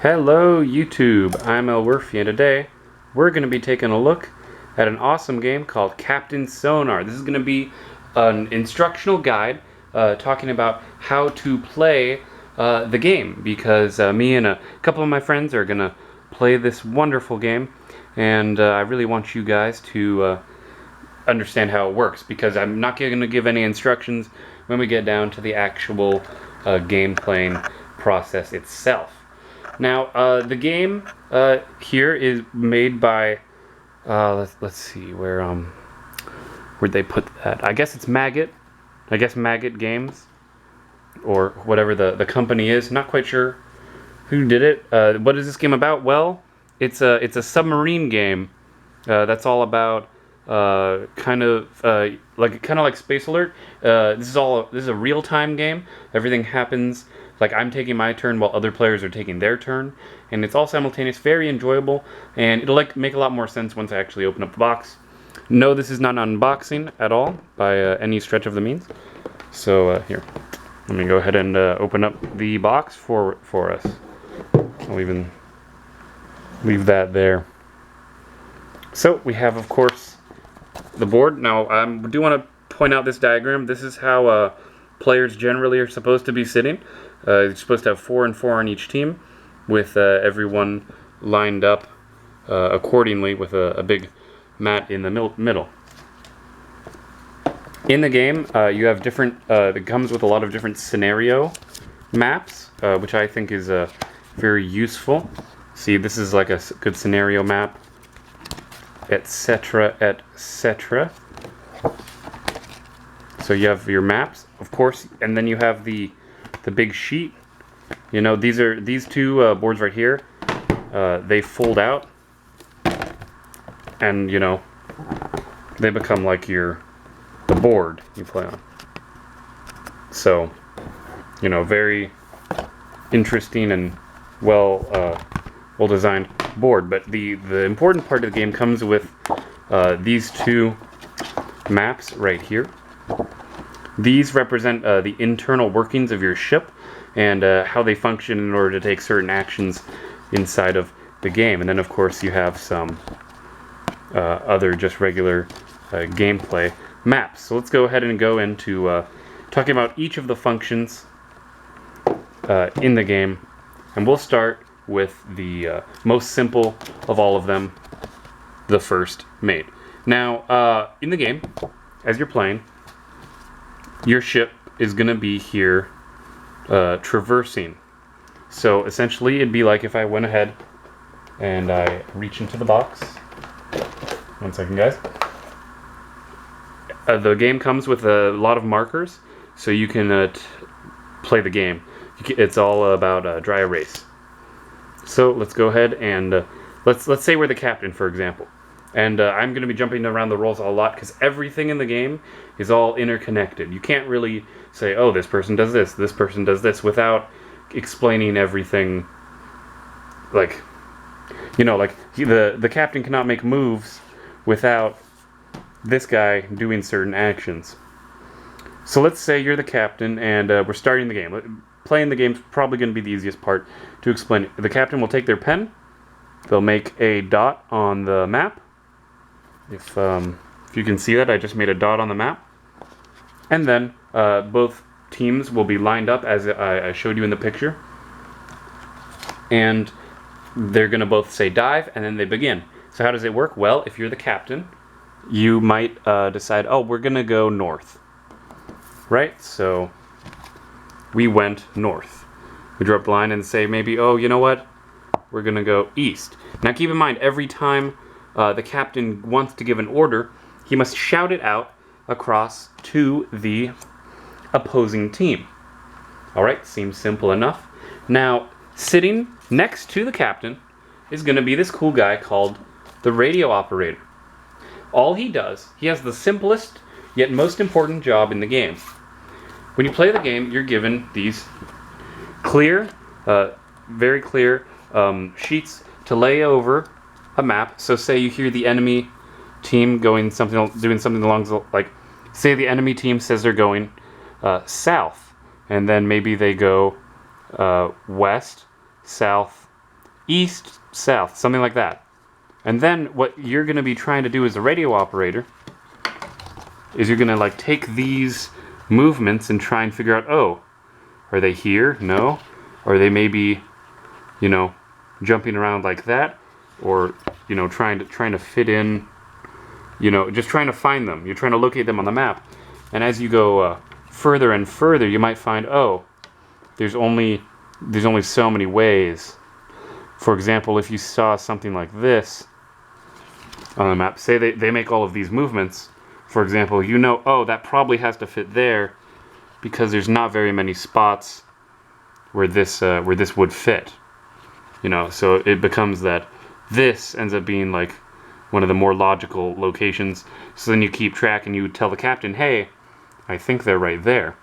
Hello YouTube, I'm Elwirfy and today we're going to be taking a look at an awesome game called Captain Sonar. This is going to be an instructional guide talking about how to play the game because me and a couple of my friends are going to play this wonderful game, and I really want you guys to understand how it works because I'm not going to give any instructions when we get down to the actual game playing process itself. Now, the game here is made by, let's see, where'd they put that? I guess it's Maggot. I guess Maggot Games, or whatever the company is. Not quite sure who did it. What is this game about? Well, it's a submarine game that's all about kind of like Space Alert. This is a real-time game. Everything happens like I'm taking my turn while other players are taking their turn, and it's all simultaneous, very enjoyable, and it'll make a lot more sense once I actually open up the box. No, this is not an unboxing at all by any stretch of the means. So here, let me go ahead and open up the box for us. I'll even leave that there. So we have, of course, the board. Now I do want to point out this diagram. This is how players generally are supposed to be sitting. You're supposed to have 4 and 4 on each team, with everyone lined up accordingly with a big mat in the middle. In the game, you have different. It comes with a lot of different scenario maps, which I think is very useful. See, this is like a good scenario map, etc., etc. So you have your maps, of course, and then you have the big sheet. You know, these two boards right here. They fold out, and you know, they become like the board you play on. So, you know, very interesting and well designed board. But the important part of the game comes with these two maps right here. These represent the internal workings of your ship and how they function in order to take certain actions inside of the game. And then, of course, you have some other just regular gameplay maps. So let's go ahead and go into talking about each of the functions in the game. And we'll start with the most simple of all of them, the first mate. Now, in the game, as you're playing, your ship is going to be here traversing. So essentially it'd be like if I went ahead and I reach into the box. 1 second, guys. The game comes with a lot of markers, so you can play the game. It's all about dry erase. So let's go ahead and let's say we're the captain, for example. And I'm going to be jumping around the roles a lot because everything in the game is all interconnected. You can't really say, oh, this person does this person does this, without explaining everything. Like, you know, like the captain cannot make moves without this guy doing certain actions. So let's say you're the captain and we're starting the game. Playing the game's probably going to be the easiest part to explain. The captain will take their pen. They'll make a dot on the map. If you can see that, I just made a dot on the map. And then both teams will be lined up as I showed you in the picture. And they're going to both say dive, and then they begin. So how does it work? Well, if you're the captain, you might decide, oh, we're going to go north. Right? So we went north. We drew up the line and say maybe, oh, you know what? We're going to go east. Now keep in mind, every time the captain wants to give an order, he must shout it out across to the opposing team. Alright, seems simple enough. Now, sitting next to the captain is going to be this cool guy called the radio operator. All he does, he has the simplest yet most important job in the game. When you play the game, you're given these clear, very clear sheets to lay over a map. So say you hear the enemy team doing something along like, say the enemy team says they're going south, and then maybe they go west, south, east, south, something like that. And then what you're going to be trying to do as a radio operator is you're going to like take these movements and try and figure out, oh, are they here? No. Or they maybe, you know, jumping around like that, or, you know, trying to fit in, you know, just trying to find them. You're trying to locate them on the map. And as you go further and further, you might find, oh, there's only so many ways. For example, if you saw something like this on the map, say they make all of these movements, for example, you know, oh, that probably has to fit there because there's not very many spots where this would fit. You know, so it becomes that this ends up being like one of the more logical locations. So then you keep track and you tell the captain, hey, I think they're right there.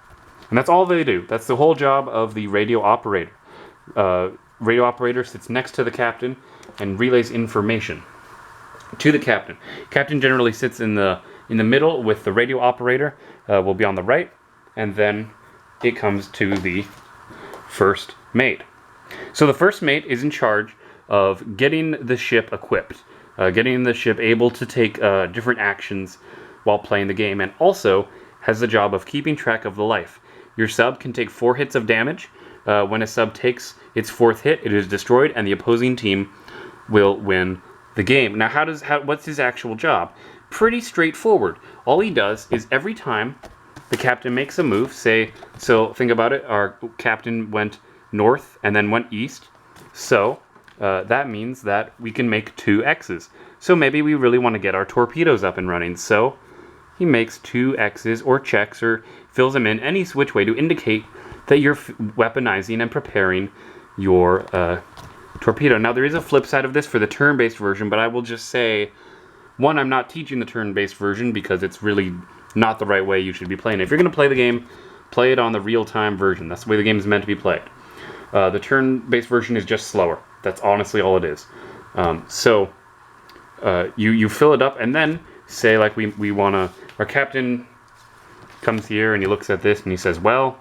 And that's all they do. That's the whole job of the radio operator. Radio operator sits next to the captain and relays information to the captain. Captain generally sits in the middle with the radio operator. Will be on the right, and then it comes to the first mate. So the first mate is in charge of getting the ship equipped, getting the ship able to take different actions while playing the game, and also has the job of keeping track of the life. Your sub can take 4 hits of damage. When a sub takes its 4th hit, it is destroyed, and the opposing team will win the game. Now, what's his actual job? Pretty straightforward. All he does is every time the captain makes a move, so think about it, our captain went north and then went east, so that means that we can make 2 X's. So maybe we really want to get our torpedoes up and running, so he makes 2 X's or checks or fills them in any which way to indicate that you're weaponizing and preparing your torpedo. Now, there is a flip side of this for the turn-based version, but I will just say, one, I'm not teaching the turn-based version because it's really not the right way you should be playing it. If you're going to play the game, play it on the real-time version. That's the way the game is meant to be played. The turn-based version is just slower. That's honestly all it is. So you fill it up, and then say like we want to, our captain comes here and he looks at this and he says, well,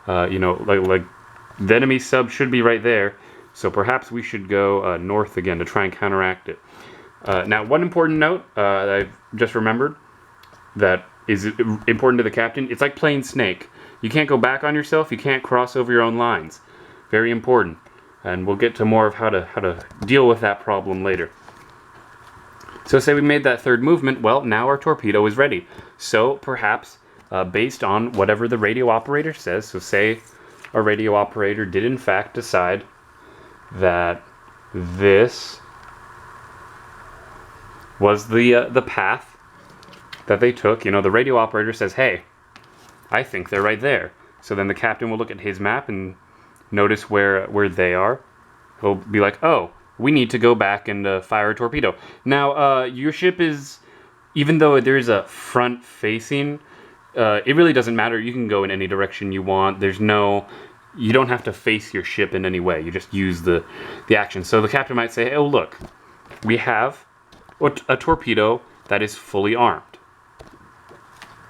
you know, like the enemy sub should be right there, so perhaps we should go north again to try and counteract it. Now, one important note that I've just remembered that is important to the captain, it's like playing Snake. You can't go back on yourself, you can't cross over your own lines. Very important. And we'll get to more of how to deal with that problem later. So say we made that 3rd movement, well, now our torpedo is ready. So perhaps, based on whatever the radio operator says, so say our radio operator did in fact decide that this was the path that they took. You know, the radio operator says, hey, I think they're right there. So then the captain will look at his map and notice where they are. He'll be like, oh, we need to go back and fire a torpedo. Now, your ship is, even though there's a front-facing, it really doesn't matter. You can go in any direction you want. You don't have to face your ship in any way. You just use the action. So the captain might say, oh, look, we have a torpedo that is fully armed.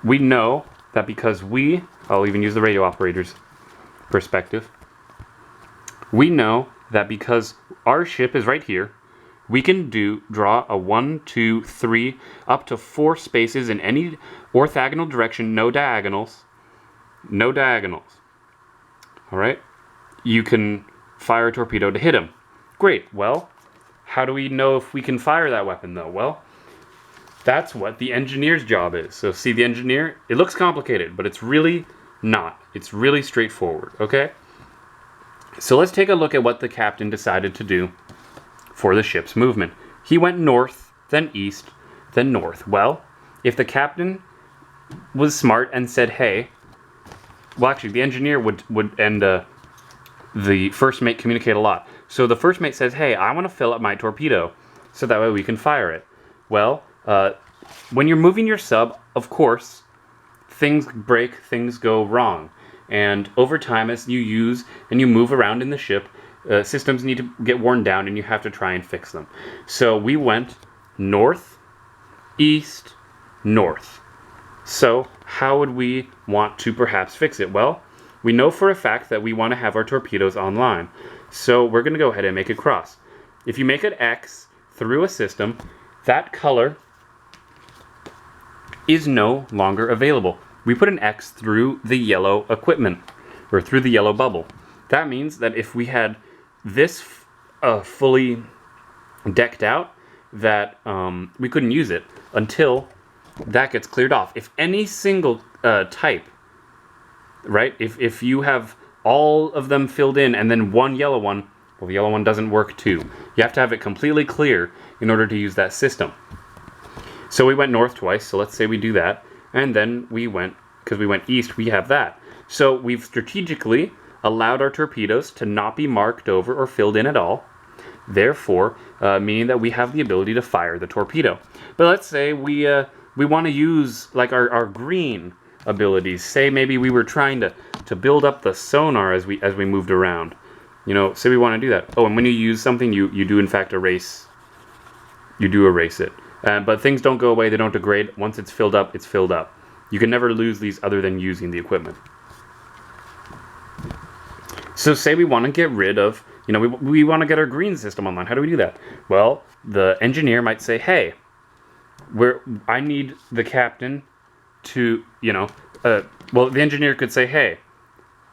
We know that because I'll even use the radio operator's perspective, we know that because our ship is right here, we can draw a 1, 2, 3, up to 4 spaces in any orthogonal direction, no diagonals. No diagonals. Alright? You can fire a torpedo to hit him. Great. Well, how do we know if we can fire that weapon, though? Well, that's what the engineer's job is. So see, the engineer, it looks complicated, but it's really not. It's really straightforward, okay? So let's take a look at what the captain decided to do for the ship's movement. He went north, then east, then north. Well, if the captain was smart and said, hey, well, actually, the engineer would and the first mate communicate a lot. So the first mate says, hey, I want to fill up my torpedo so that way we can fire it. Well, when you're moving your sub, of course, things break, things go wrong. And over time, as you use and you move around in the ship, systems need to get worn down and you have to try and fix them. So we went north, east, north. So how would we want to perhaps fix it? Well, we know for a fact that we want to have our torpedoes online. So we're going to go ahead and make a cross. If you make an X through a system, that color is no longer available. We put an X through the yellow equipment, or through the yellow bubble. That means that if we had this fully decked out, that we couldn't use it until that gets cleared off. If any single type, right, if you have all of them filled in and then one yellow one, well, the yellow one doesn't work too. You have to have it completely clear in order to use that system. So we went north twice, so let's say we do that, and then we went, because we went east, we have that. So we've strategically allowed our torpedoes to not be marked over or filled in at all, therefore meaning that we have the ability to fire the torpedo. But let's say we want to use like our green abilities. Say maybe we were trying to build up the sonar as we moved around. You know, say we want to do that. Oh, and when you use something, you do in fact erase. You do erase it. But things don't go away, they don't degrade. Once it's filled up, it's filled up. You can never lose these other than using the equipment. So say we want to get rid of, you know, we want to get our green system online. How do we do that? Well, the engineer might say, hey, I need the captain to, you know, well, the engineer could say, hey,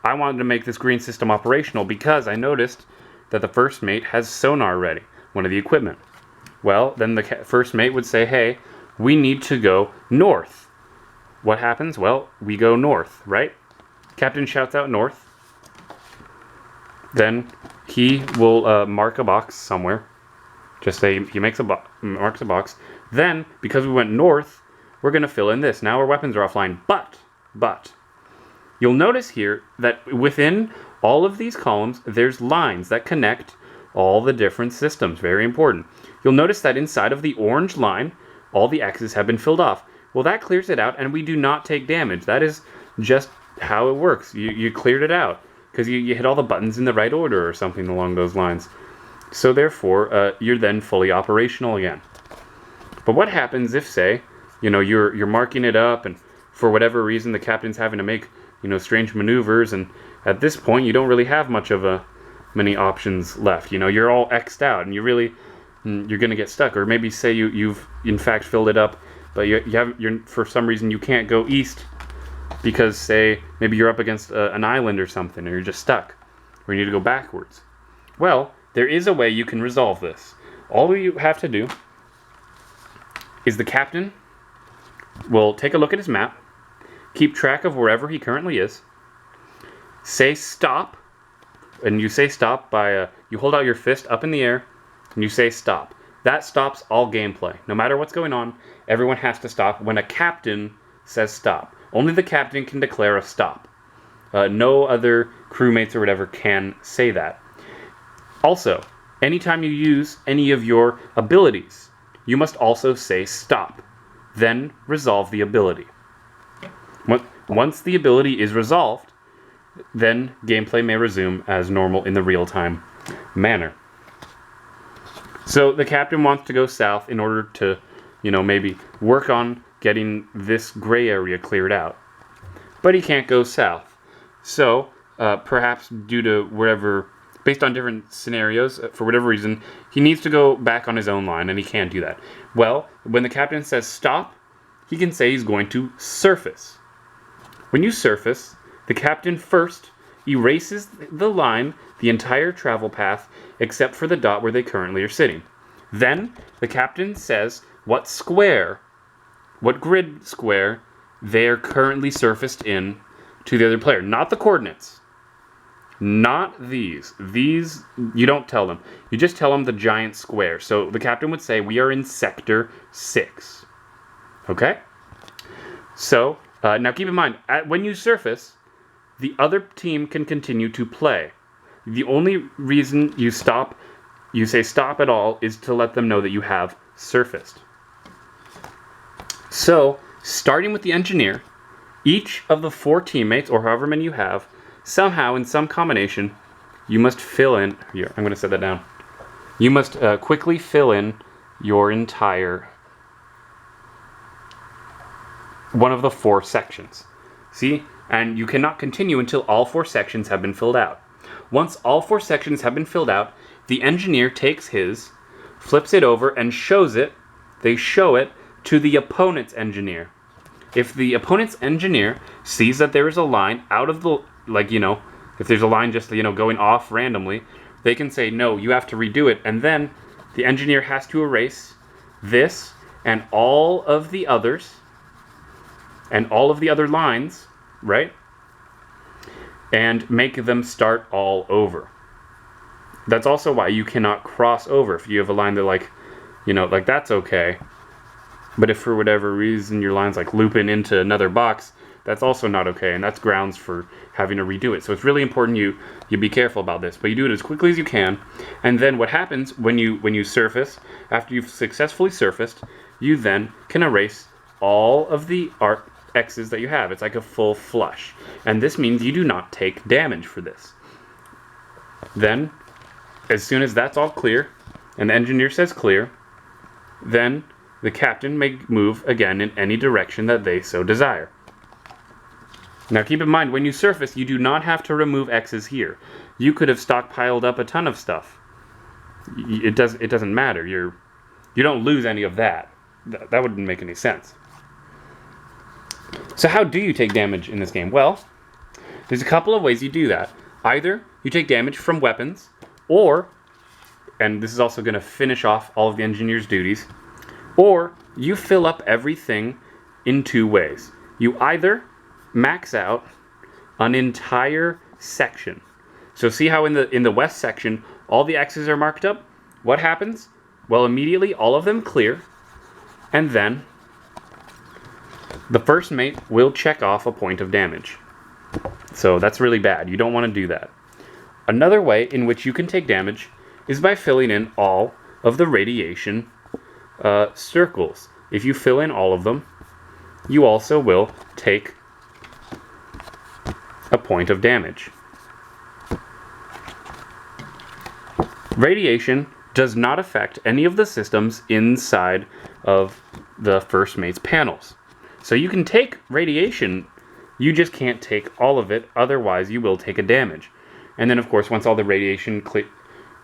I wanted to make this green system operational because I noticed that the first mate has sonar ready, one of the equipment. Well, then the first mate would say, hey, we need to go north. What happens? Well, we go north, right? Captain shouts out north. Then he will mark a box somewhere. Just say he marks a box. Then, because we went north, we're going to fill in this. Now our weapons are offline. But, you'll notice here that within all of these columns, there's lines that connect all the different systems. Very important. You'll notice that inside of the orange line, all the X's have been filled off. Well, that clears it out, and we do not take damage. That is just how it works. You cleared it out because you hit all the buttons in the right order or something along those lines. So therefore, you're then fully operational again. But what happens if, say, you know, you're marking it up, and for whatever reason the captain's having to make, you know, strange maneuvers, and at this point you don't really have much of many options left. You know, you're all X'd out, and you're going to get stuck. Or maybe say you've in fact filled it up, but you're for some reason you can't go east because, say, maybe you're up against an island or something, or you're just stuck, or you need to go backwards. Well, there is a way you can resolve this. All you have to do is the captain will take a look at his map, keep track of wherever he currently is, say stop, and you say stop by, you hold out your fist up in the air, and you say stop. That stops all gameplay. No matter what's going on, everyone has to stop when a captain says stop. Only the captain can declare a stop. No other crewmates or whatever can say that. Also, anytime you use any of your abilities, you must also say stop. Then resolve the ability. Once the ability is resolved, then gameplay may resume as normal in the real-time manner. So the captain wants to go south in order to, you know, maybe work on getting this gray area cleared out. But he can't go south. So, perhaps due to wherever, based on different scenarios, for whatever reason, he needs to go back on his own line, and he can't do that. Well, when the captain says stop, he can say he's going to surface. When you surface, the captain first erases the line, the entire travel path, except for the dot where they currently are sitting. Then, the captain says what grid square they're currently surfaced in to the other player. Not the coordinates. Not these. These, you don't tell them. You just tell them the giant square. So the captain would say, we are in sector 6. Okay? So, now keep in mind, when you surface, the other team can continue to play. The only reason you say stop at all, is to let them know that you have surfaced. So, starting with the engineer, each of the 4 teammates, or however many you have, somehow in some combination, you must fill in, here, I'm going to set that down. You must quickly fill in your entire, one of the 4 sections. See? And you cannot continue until all 4 sections have been filled out. Once all 4 sections have been filled out, the engineer takes his, flips it over, and shows it. They show it to the opponent's engineer. If the opponent's engineer sees that there is a line out of the, if there's a line just, going off randomly, they can say, no, you have to redo it. And then the engineer has to erase this and all of the others and all of the other lines, right? And make them start all over. That's also why you cannot cross over. If you have a line that that's okay. But if for whatever reason your line's looping into another box, that's also not okay, and that's grounds for having to redo it. So it's really important you be careful about this, but you do it as quickly as you can. And then what happens when you surface, after you've successfully surfaced, you then can erase all of the X's that you have. It's like a full flush. And this means you do not take damage for this. Then, as soon as that's all clear, and the engineer says clear, then the captain may move again in any direction that they so desire. Now keep in mind, when you surface, you do not have to remove X's here. You could have stockpiled up a ton of stuff. It doesn't matter. You don't lose any of that. That wouldn't make any sense. So how do you take damage in this game? Well, there's a couple of ways you do that. Either you take damage from weapons, or, and this is also going to finish off all of the engineer's duties, or you fill up everything in 2 ways. You either max out an entire section. So see how in the west section all the X's are marked up? What happens? Well, immediately all of them clear, and then the first mate will check off a point of damage. So that's really bad. You don't want to do that. Another way in which you can take damage is by filling in all of the radiation circles. If you fill in all of them, you also will take a point of damage. Radiation does not affect any of the systems inside of the first mate's panels. So you can take radiation, you just can't take all of it, otherwise you will take a damage. And then of course, once all the radiation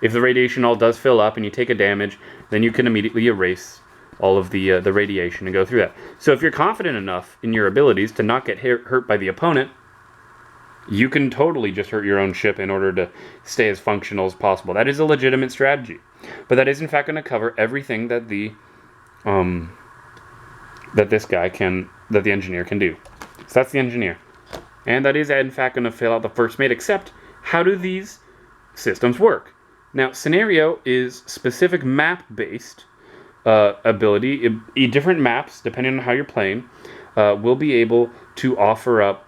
if the radiation all does fill up and you take a damage, then you can immediately erase all of the radiation and go through that. So if you're confident enough in your abilities to not get hurt by the opponent, you can totally just hurt your own ship in order to stay as functional as possible. That is a legitimate strategy. But that is in fact going to cover everything that the engineer can do. So that's the engineer. And that is in fact going to fill out the first mate, except how do these systems work? Now, scenario is specific map-based ability. Different maps, depending on how you're playing, will be able to offer up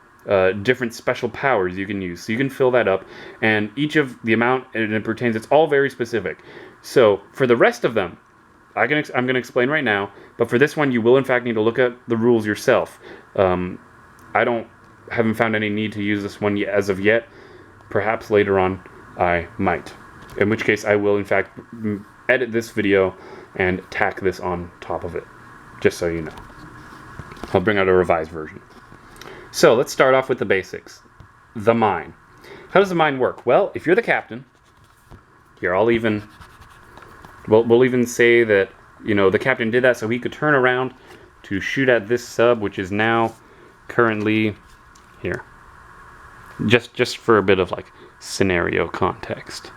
different special powers you can use. So you can fill that up, and each of the amount it pertains, it's all very specific. So for the rest of them, I'm going to explain right now, but for this one, you will in fact need to look at the rules yourself. I haven't found any need to use this one as of yet. Perhaps later on I might. In which case I will in fact edit this video and tack this on top of it, just so you know. I'll bring out a revised version. So let's start off with the basics. The mine. How does the mine work? Well, if you're the captain, here we'll even say that, the captain did that so he could turn around to shoot at this sub, which is now currently here. Just for a bit of scenario context.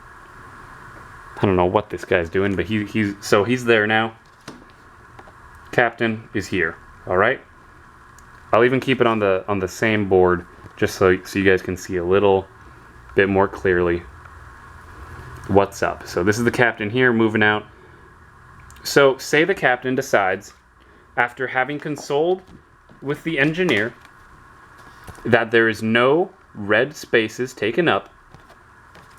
I don't know what this guy's doing, but he's there now. Captain is here. All right. I'll even keep it on the same board just so you guys can see a little bit more clearly what's up. So this is the captain here moving out. So say the captain decides, after having consoled with the engineer, that there is no red spaces taken up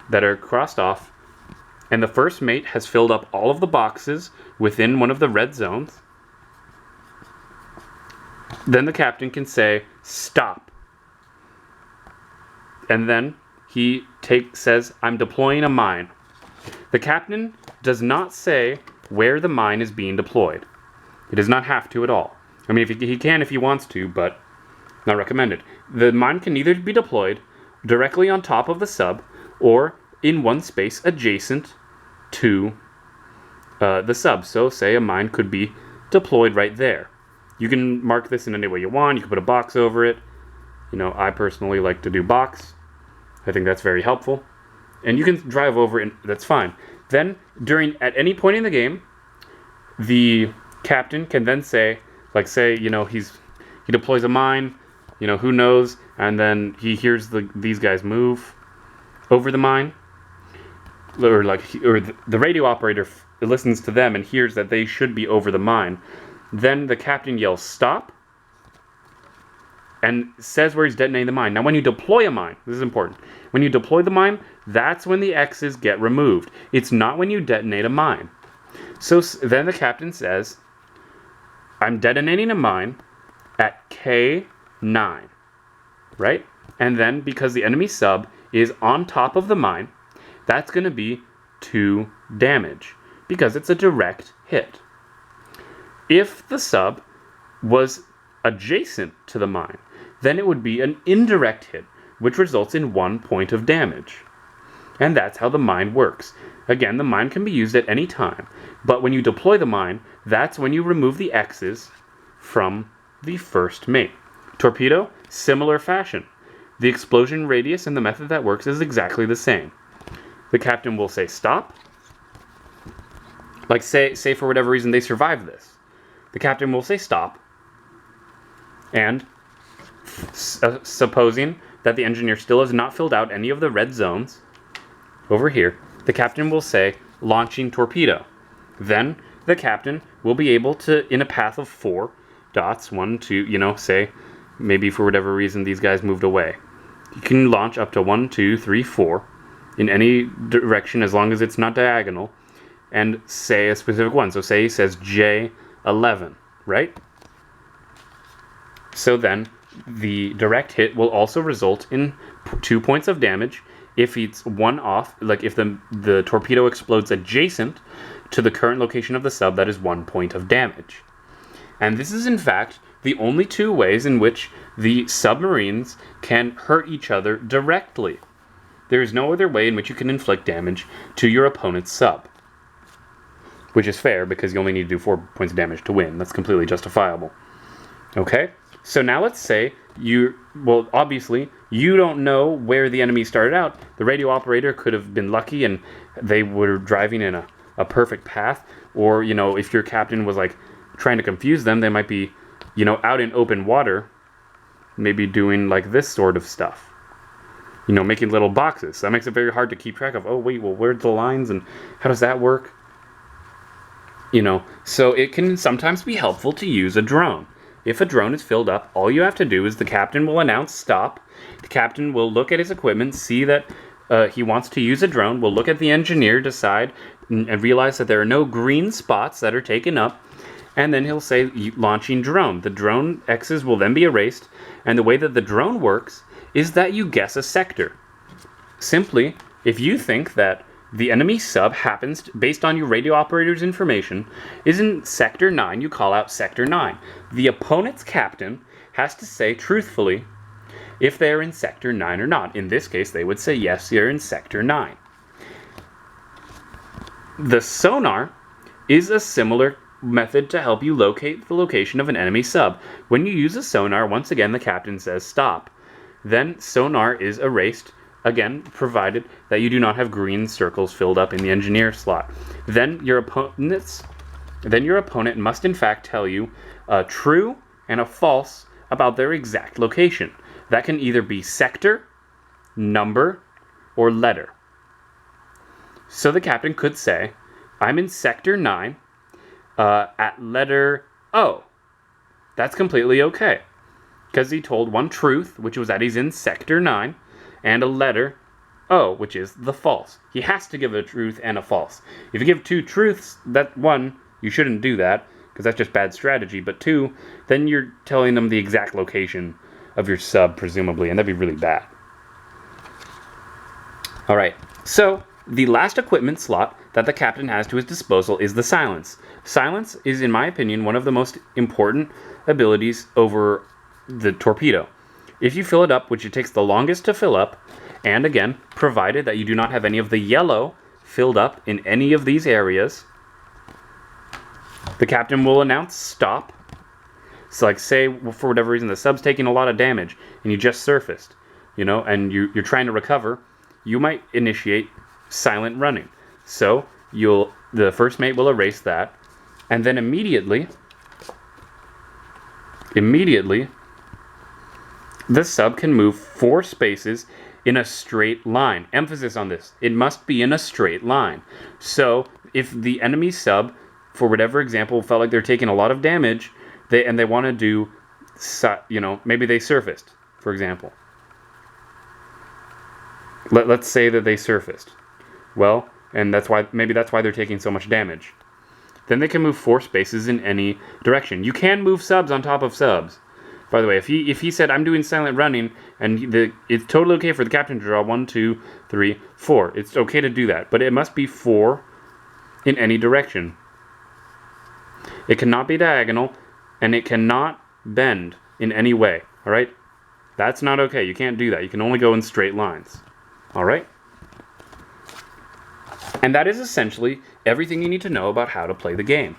that are crossed off, and the first mate has filled up all of the boxes within one of the red zones, then the captain can say, stop. And then he says, I'm deploying a mine. The captain does not say where the mine is being deployed. He does not have to at all. I mean, he can if he wants to, but not recommended. The mine can either be deployed directly on top of the sub, or in one space adjacent to the sub. So say a mine could be deployed right there. You can mark this in any way you want. You can put a box over it. I personally like to do box. I think that's very helpful. And you can drive over it, that's fine. Then, at any point in the game, the captain can then say, he deploys a mine, who knows, and then he hears these guys move over the mine, or the radio operator listens to them and hears that they should be over the mine. Then the captain yells, "Stop," and says where he's detonating the mine. Now, when you deploy a mine, this is important. When you deploy the mine, that's when the X's get removed. It's not when you detonate a mine. So then the captain says, "I'm detonating a mine at K9, right? And then because the enemy sub is on top of the mine, that's going to be 2 damage because it's a direct hit. If the sub was adjacent to the mine, then it would be an indirect hit, which results in 1 point of damage. And that's how the mine works. Again, the mine can be used at any time, but when you deploy the mine, that's when you remove the X's from the first mate. Torpedo, similar fashion. The explosion radius and the method that works is exactly the same. The captain will say stop. Say for whatever reason they survive this. The captain will say stop. And supposing that the engineer still has not filled out any of the red zones over here, the captain will say launching torpedo. Then the captain will be able to, in a path of 4 dots, 1, 2, say maybe for whatever reason these guys moved away. You can launch up to 1, 2, 3, 4 in any direction as long as it's not diagonal, and say a specific one. So say he says J11, right? So then the direct hit will also result in 2 points of damage if it's one off, if the torpedo explodes adjacent to the current location of the sub, that is 1 point of damage. And this is in fact the only 2 ways in which the submarines can hurt each other directly. There is no other way in which you can inflict damage to your opponent's sub. Which is fair, because you only need to do 4 points of damage to win. That's completely justifiable. Okay? So now let's say obviously, you don't know where the enemy started out. The radio operator could have been lucky and they were driving in a perfect path. Or, if your captain was trying to confuse them, they might be, out in open water, maybe doing this sort of stuff. Making little boxes. So that makes it very hard to keep track of, where's the lines and how does that work? So it can sometimes be helpful to use a drone. If a drone is filled up, all you have to do is the captain will announce stop. The captain will look at his equipment, see that he wants to use a drone, will look at the engineer, decide, and realize that there are no green spots that are taken up, and then he'll say launching drone. The drone X's will then be erased, and the way that the drone works is that you guess a sector. Simply, if you think that the enemy sub happens, based on your radio operator's information, is in Sector 9, you call out Sector 9. The opponent's captain has to say truthfully if they're in Sector 9 or not. In this case, they would say, yes, you're in Sector 9. The sonar is a similar method to help you locate the location of an enemy sub. When you use a sonar, once again, the captain says stop. Then sonar is erased, again, provided that you do not have green circles filled up in the engineer slot. Then your opponent must in fact tell you a true and a false about their exact location. That can either be sector, number, or letter. So the captain could say, I'm in Sector 9 at letter O. That's completely okay, because he told one truth, which was that he's in Sector 9, and a letter O, which is the false. He has to give a truth and a false. If you give 2 truths, that 1, you shouldn't do that, because that's just bad strategy. But 2, then you're telling them the exact location of your sub, presumably, and that'd be really bad. Alright, so the last equipment slot that the captain has to his disposal is the silence. Silence is, in my opinion, one of the most important abilities over the torpedo. If you fill it up, which it takes the longest to fill up, And again, provided that you do not have any of the yellow filled up in any of these areas, the captain will announce stop. So like say for whatever reason the sub's taking a lot of damage and you just surfaced, and you're trying to recover, you might initiate silent running. So the first mate will erase that, and then immediately the sub can move 4 spaces in a straight line. Emphasis on this. It must be in a straight line. So if the enemy sub, for whatever example, felt like they're taking a lot of damage, they want to do, maybe they surfaced, for example. Let's say that they surfaced. Well, and maybe that's why they're taking so much damage. Then they can move 4 spaces in any direction. You can move subs on top of subs. By the way, if he said I'm doing silent running and it's totally okay for the captain to draw 1, 2, 3, 4. It's okay to do that, but it must be 4 in any direction. It cannot be diagonal, and it cannot bend in any way. All right, that's not okay. You can't do that. You can only go in straight lines. All right. And that is essentially everything you need to know about how to play the game.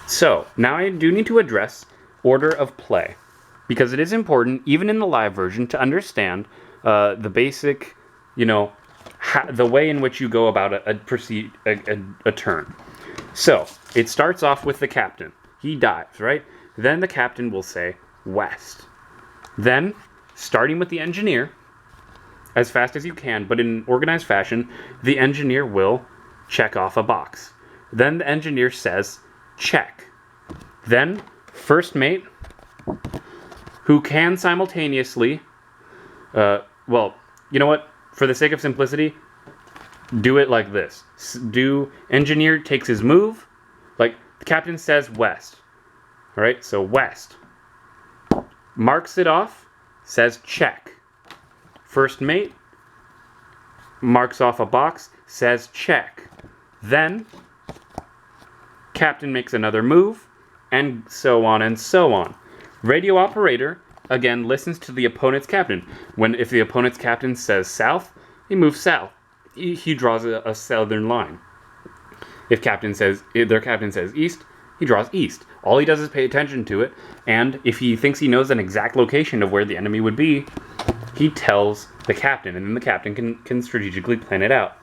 So, now I do need to address order of play, because it is important, even in the live version, to understand the basic, the way in which you go about a turn. So, it starts off with the captain. He dives, right? Then the captain will say, west. Then, starting with the engineer, as fast as you can, but in organized fashion, the engineer will check off a box. Then the engineer says, check. Then, first mate, who can simultaneously, well, you know what? For the sake of simplicity, do it like this. Engineer takes his move, like the captain says west. All right, so west. Marks it off, says check. First mate marks off a box, says check. Then, captain makes another move, and so on and so on. Radio operator, again, listens to the opponent's captain. If the opponent's captain says south, he moves south. He draws a southern line. If their captain says east, he draws east. All he does is pay attention to it, and if he thinks he knows an exact location of where the enemy would be, he tells the captain, and then the captain can strategically plan it out.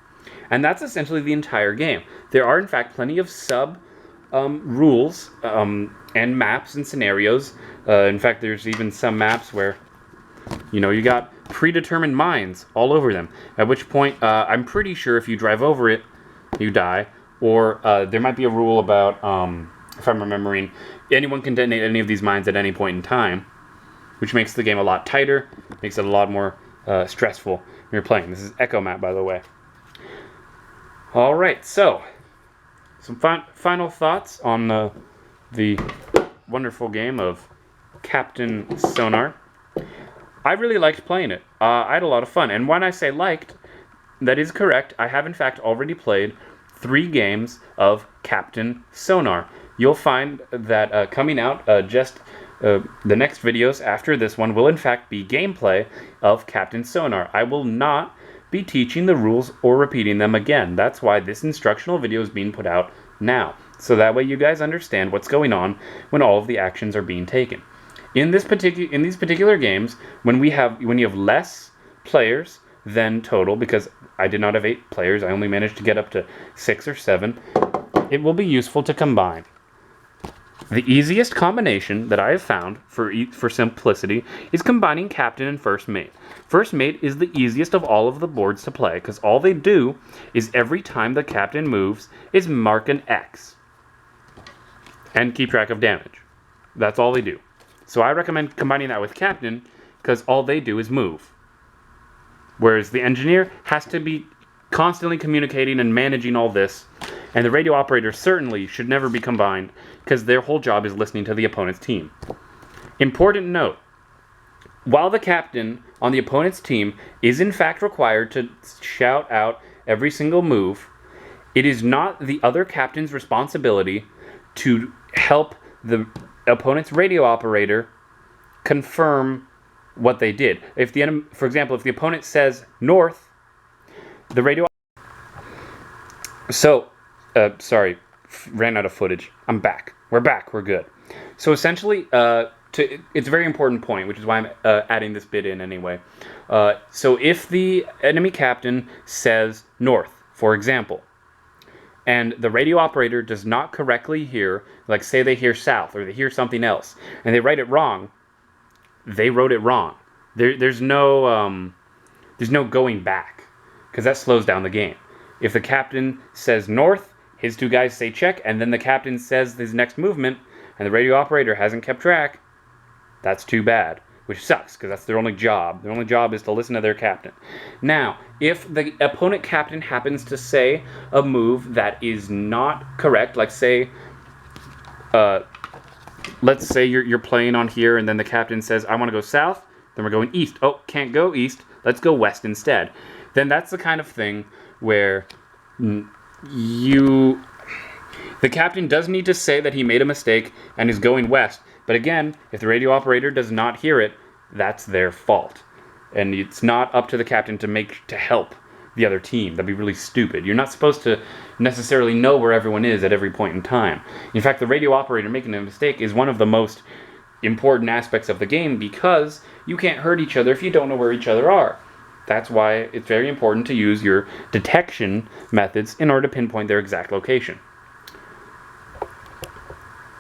And that's essentially the entire game. There are, in fact, plenty of rules and maps and scenarios. In fact, there's even some maps where, you got predetermined mines all over them. At which point, I'm pretty sure if you drive over it, you die. Or there might be a rule about, if I'm remembering, anyone can detonate any of these mines at any point in time, which makes the game a lot tighter, makes it a lot more stressful when you're playing. This is Echo Map, by the way. All right, so some final thoughts on the wonderful game of Captain Sonar. I really liked playing it. I had a lot of fun. And when I say liked, that is correct. I have, in fact, already played 3 games of Captain Sonar. You'll find that coming out the next videos after this one will, in fact, be gameplay of Captain Sonar. I will not be teaching the rules or repeating them again. That's why this instructional video is being put out now. So that way you guys understand what's going on when all of the actions are being taken. In these particular games, when you have less players than total, because I did not have 8 players, I only managed to get up to 6 or 7, it will be useful to combine. The easiest combination that I have found for simplicity is combining captain and first mate. First mate is the easiest of all of the boards to play, because all they do is every time the captain moves is mark an X and keep track of damage. That's all they do. So I recommend combining that with captain, because all they do is move. Whereas the engineer has to be constantly communicating and managing all this, and the radio operator certainly should never be combined, because their whole job is listening to the opponent's team. Important note, while the captain on the opponent's team is in fact required to shout out every single move, it is not the other captain's responsibility to help the opponent's radio operator confirm what they did. If the enemy, for example, if the opponent says north, the radio. So, sorry, ran out of footage. I'm back. We're back. We're good. So essentially, it's a very important point, which is why I'm adding this bit in anyway. So if the enemy captain says north, for example, and the radio operator does not correctly hear, like say they hear south or they hear something else, and they write it wrong, they wrote it wrong. There's no going back, because that slows down the game. If the captain says north, his two guys say check, and then the captain says his next movement, and the radio operator hasn't kept track, that's too bad. Which sucks, because that's their only job. Their only job is to listen to their captain. Now, if the opponent captain happens to say a move that is not correct, like say, let's say you're playing on here, and then the captain says, I want to go south, then we're going east. Oh, can't go east, let's go west instead. Then that's the kind of thing where the captain does need to say that he made a mistake and is going west. But again, if the radio operator does not hear it, that's their fault. And it's not up to the captain to help the other team. That'd be really stupid. You're not supposed to necessarily know where everyone is at every point in time. In fact, the radio operator making a mistake is one of the most important aspects of the game, because you can't hurt each other if you don't know where each other are. That's why it's very important to use your detection methods in order to pinpoint their exact location.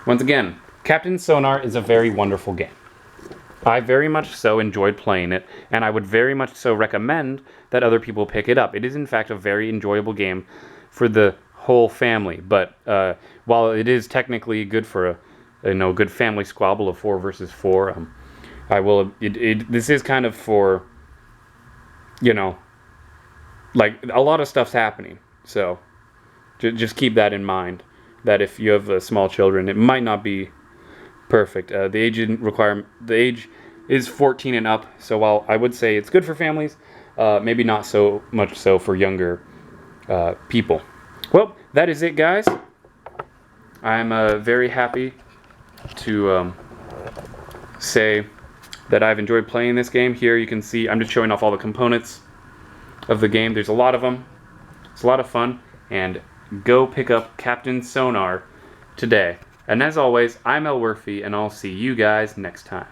Once again, Captain Sonar is a very wonderful game. I very much so enjoyed playing it, and I would very much so recommend that other people pick it up. It is in fact a very enjoyable game for the whole family, but while it is technically good for a good family squabble of 4 versus 4, this is kind of for, like a lot of stuff's happening, so just keep that in mind, that if you have small children, it might not be perfect. The age is 14 and up, so while I would say it's good for families, maybe not so much so for younger people. Well, that is it, guys. I'm very happy to say that I've enjoyed playing this game. Here you can see I'm just showing off all the components of the game. There's a lot of them. It's a lot of fun, and go pick up Captain Sonar today. And as always, I'm Elwirfy, and I'll see you guys next time.